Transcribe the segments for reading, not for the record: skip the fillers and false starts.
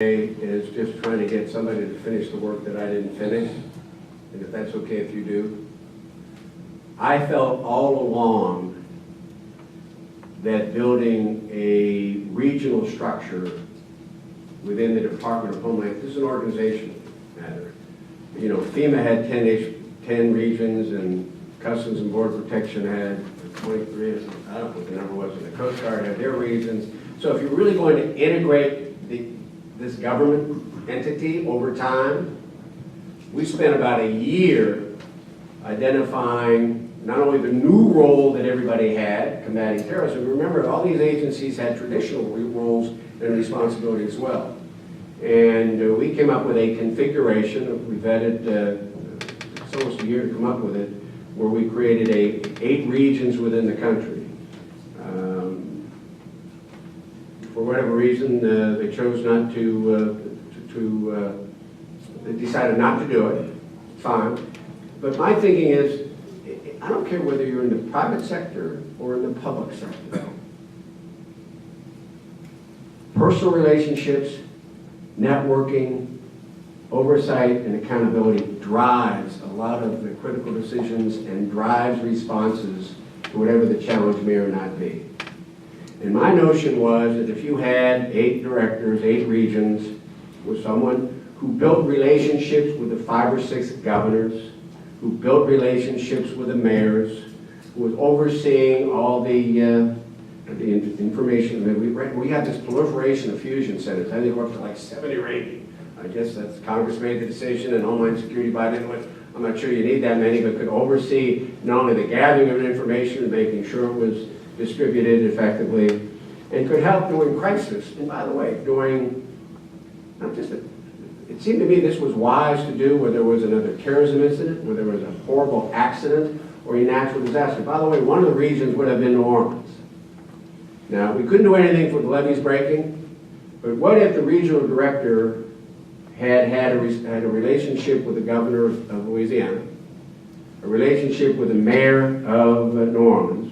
is just trying to get somebody to finish the work that I didn't finish, and if that's okay if you do. I felt all along that building a regional structure within the Department of Homeland, this is an organizational matter. You know, FEMA had 10 regions, and Customs and Border Protection had 23, I don't know what the number was, and the Coast Guard had their regions. So if you're really going to integrate this government entity over time, we spent about a year identifying not only the new role that everybody had, combating terrorism. Remember, all these agencies had traditional roles and responsibility as well. And we came up with a configuration, we vetted, it's almost a year to come up with it, where we created 8 regions within the country. For whatever reason, they chose not they decided not to do it. Fine. But my thinking is, I don't care whether you're in the private sector or in the public sector. Personal relationships, networking, oversight, and accountability drives a lot of the critical decisions and drives responses to whatever the challenge may or not be. And my notion was that if you had 8 directors, 8 regions, with someone who built relationships with the 5 or 6 governors, who built relationships with the mayors, who was overseeing all the information. We had this proliferation of fusion centers. I think we're up to like 70 or 80. I guess that's Congress made the decision, and Homeland Security by then went, I'm not sure you need that many, but could oversee not only the gathering of information and making sure it was distributed effectively, and could help during crisis. And by the way, during, not just it seemed to me this was wise to do where there was another terrorism incident, where there was a horrible accident, or a natural disaster. By the way, one of the regions would have been New Orleans. Now, we couldn't do anything for the levees breaking, but what if the regional director had a relationship with the governor of Louisiana, a relationship with the mayor of New Orleans?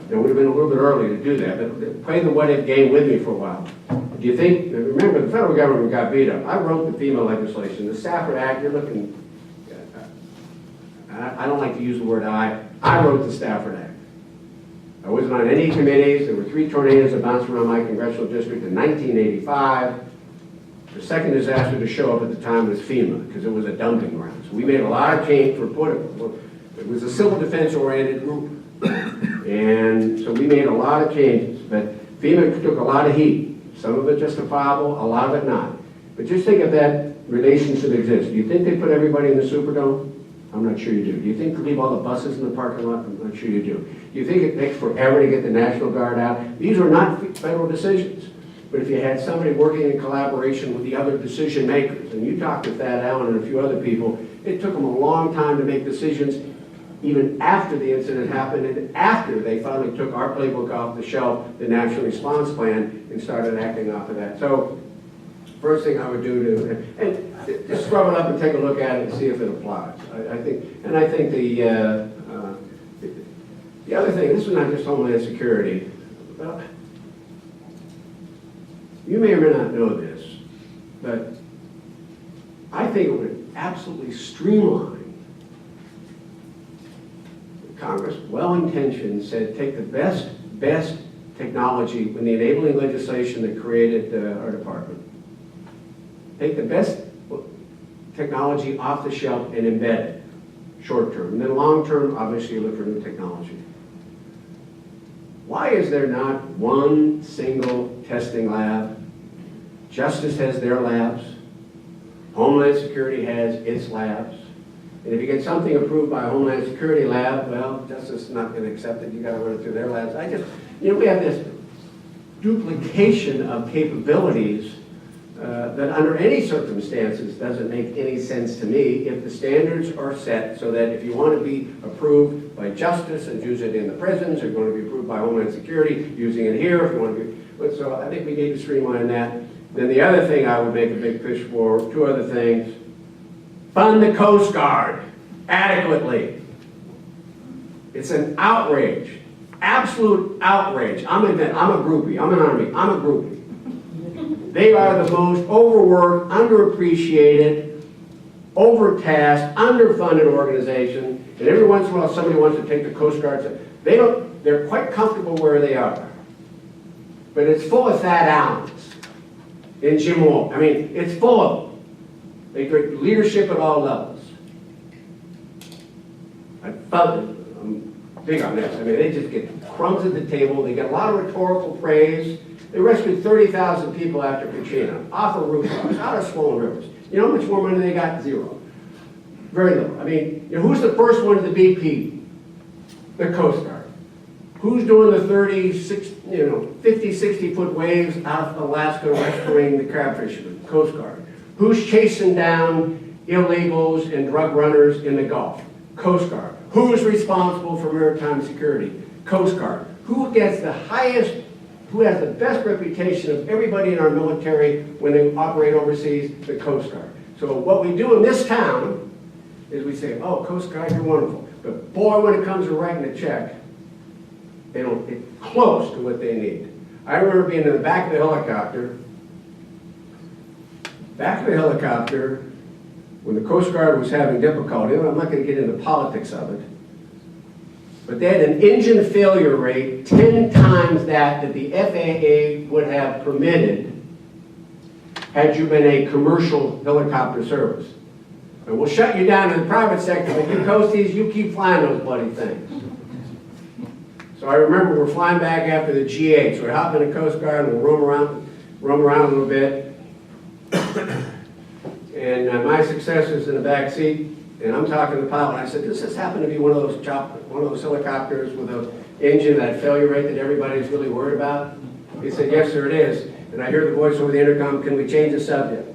It would have been a little bit early to do that, but play the what-if game with me for a while. Do you think, remember, the federal government got beat up. I wrote the FEMA legislation. The Stafford Act, you're looking, I don't like to use the word I wrote the Stafford Act. I wasn't on any committees. There were 3 tornadoes that bounced around my congressional district in 1985. The second disaster to show up at the time was FEMA, because it was a dumping ground. So we made a lot of change for political. It was a civil defense-oriented group. And so we made a lot of changes, but FEMA took a lot of heat. Some of it justifiable, a lot of it not. But just think if that relationship exists. Do you think they put everybody in the Superdome? I'm not sure you do. Do you think they leave all the buses in the parking lot? I'm not sure you do. Do you think it takes forever to get the National Guard out? These are not federal decisions. But if you had somebody working in collaboration with the other decision makers, and you talked to Thad Allen and a few other people, it took them a long time to make decisions, even after the incident happened and after they finally took our playbook off the shelf, the National Response Plan, and started acting off of that. So, first thing I would do and just scrub it up and take a look at it and see if it applies. I think the other thing, this is not just Homeland Security. Well, you may or may not know this, but I think it would absolutely streamline. Congress, well-intentioned, said take the best technology in the enabling legislation that created our department. Take the best technology off the shelf and embed it, short-term. And then long-term, obviously, you look for new technology. Why is there not one single testing lab? Justice has their labs. Homeland Security has its labs. And if you get something approved by a Homeland Security lab, well, Justice is not going to accept it. You got to run it through their labs. We have this duplication of capabilities that under any circumstances doesn't make any sense to me if the standards are set so that if you want to be approved by Justice and use it in the prisons, or you want to be approved by Homeland Security, using it here if you want to be. So I think we need to streamline that. Then the other thing I would make a big push for, 2 other things. Fund the Coast Guard adequately. It's an outrage, absolute outrage. I'm a groupie, I'm an Army, I'm a groupie. They are the most overworked, underappreciated, overtasked, underfunded organization. And every once in a while, somebody wants to take the Coast Guard. They're quite comfortable where they are. But it's full of Thad Allens and Jim Wolf. I mean, it's full of them. They get leadership at all levels. I'm big on this. I mean, they just get crumbs at the table. They get a lot of rhetorical praise. They rescued 30,000 people after Katrina, off of rooftops, out of swollen rivers. You know how much more money they got? Zero. Very little. I mean, you know, who's the first one to the BP? The Coast Guard. Who's doing the 50, 60-foot waves out of Alaska rescuing the crab fishermen? Coast Guard. Who's chasing down illegals and drug runners in the Gulf? Coast Guard. Who's responsible for maritime security? Coast Guard. Who gets the highest, who has the best reputation of everybody in our military when they operate overseas? The Coast Guard. So what we do in this town is we say, oh, Coast Guard, you're wonderful. But boy, when it comes to writing a check, they don't get close to what they need. I remember being in the back of the helicopter. When the Coast Guard was having difficulty, and I'm not going to get into politics of it, but they had an engine failure rate 10 times that the FAA would have permitted had you been a commercial helicopter service. And we'll shut you down in the private sector, but you coasties, you keep flying those bloody things. So I remember we're flying back after the G8, so we hop in the Coast Guard and we'll roam around a little bit. And my successor's in the back seat, and I'm talking to the pilot. I said, does this happen to be one of those helicopters with an engine, that failure rate that everybody's really worried about? He said, yes, sir, it is. And I hear the voice over the intercom, can we change the subject?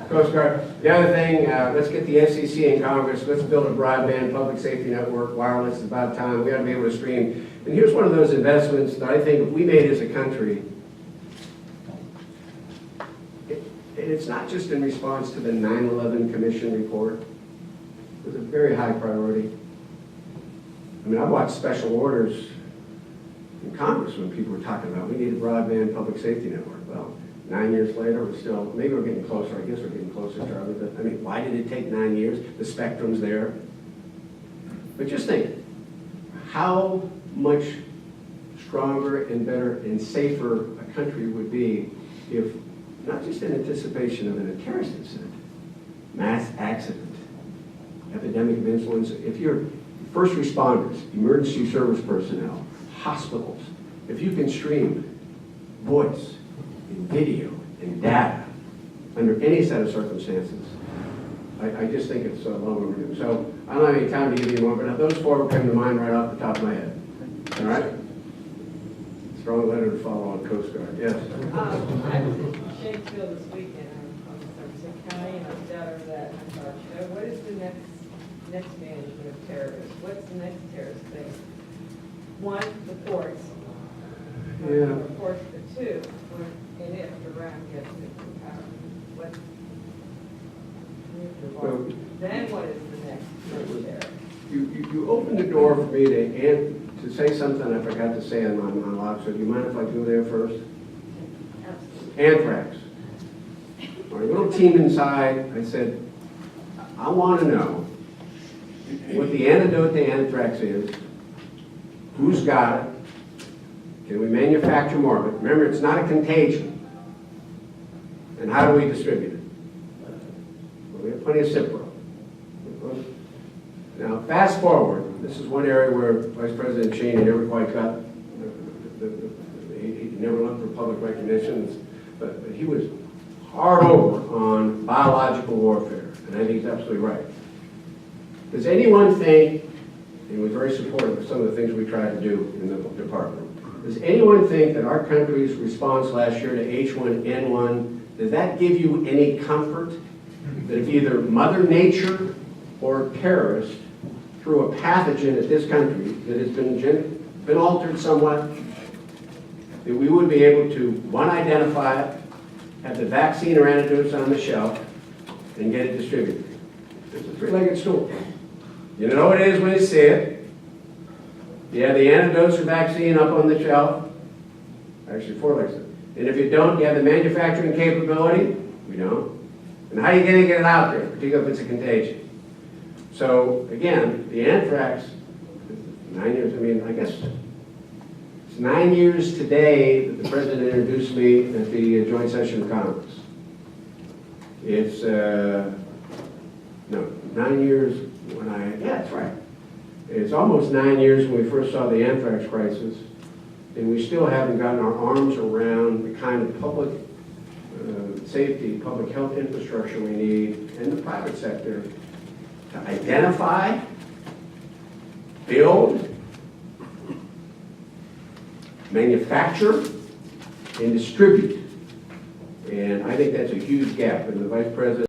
Coast Guard. The other thing, let's get the FCC in Congress. Let's build a broadband public safety network. Wireless is about time. We got to be able to stream. And here's one of those investments that I think if we made as a country, and it's not just in response to the 9/11 Commission report. It was a very high priority. I mean, I watched special orders in Congress when people were talking about we need a broadband public safety network. Well, 9 years later, we're still, maybe we're getting closer. I guess we're getting closer, Charlie. But I mean, why did it take 9 years? The spectrum's there. But just think, how much stronger and better and safer a country would be if, not just in anticipation of a terrorist incident, mass accident, epidemic of influenza, if you're first responders, emergency service personnel, hospitals, if you can stream voice and video and data under any set of circumstances, I just think it's long overdue. So I don't have any time to give you more, but those four will come to mind right off the top of my head. All right? Strong letter to follow on Coast Guard. Yes? I was in Shakespeare this weekend on Somerset County, and I was down over that, and I thought, you know, what is the next management of terrorists? What's the next terrorist thing? One, the courts. Yeah. Of course, the two, when and if Iran gets nuclear power. What? Well, then what is the next terrorist? You opened the door for me to say something I forgot to say in my monologue, so do you mind if I go there first? Absolutely. Anthrax. Our little team inside, I said, I want to know what the antidote to anthrax is, who's got it, can we manufacture more of it? Remember, it's not a contagion. And how do we distribute it? Well, we have plenty of Cipro. Now, fast forward, this is one area where Vice President Cheney never quite got, he never looked for public recognition, but he was hard over on biological warfare, and I think he's absolutely right. Does anyone think, and he was very supportive of some of the things we tried to do in the department, does anyone think that our country's response last year to H1N1, does that give you any comfort that if either Mother Nature or terrorists threw a pathogen at this country that has been altered somewhat, that we would be able to, one, identify it, have the vaccine or antidotes on the shelf, and get it distributed? It's a three-legged stool. You know what it is when you see it. You have the antidotes or vaccine up on the shelf. I actually 4 legs. And if you don't, you have the manufacturing capability, we don't. And how are you going to get it out there, particularly if it's a contagion? So again, the anthrax, 9 years, I mean, I guess it's 9 years today that the president introduced me at the joint session of Congress. It's, no, 9 years when yeah, that's right. It's almost 9 years when we first saw the anthrax crisis, and we still haven't gotten our arms around the kind of public safety, public health infrastructure we need in the private sector to identify, build, manufacture, and distribute. And I think that's a huge gap, and the Vice President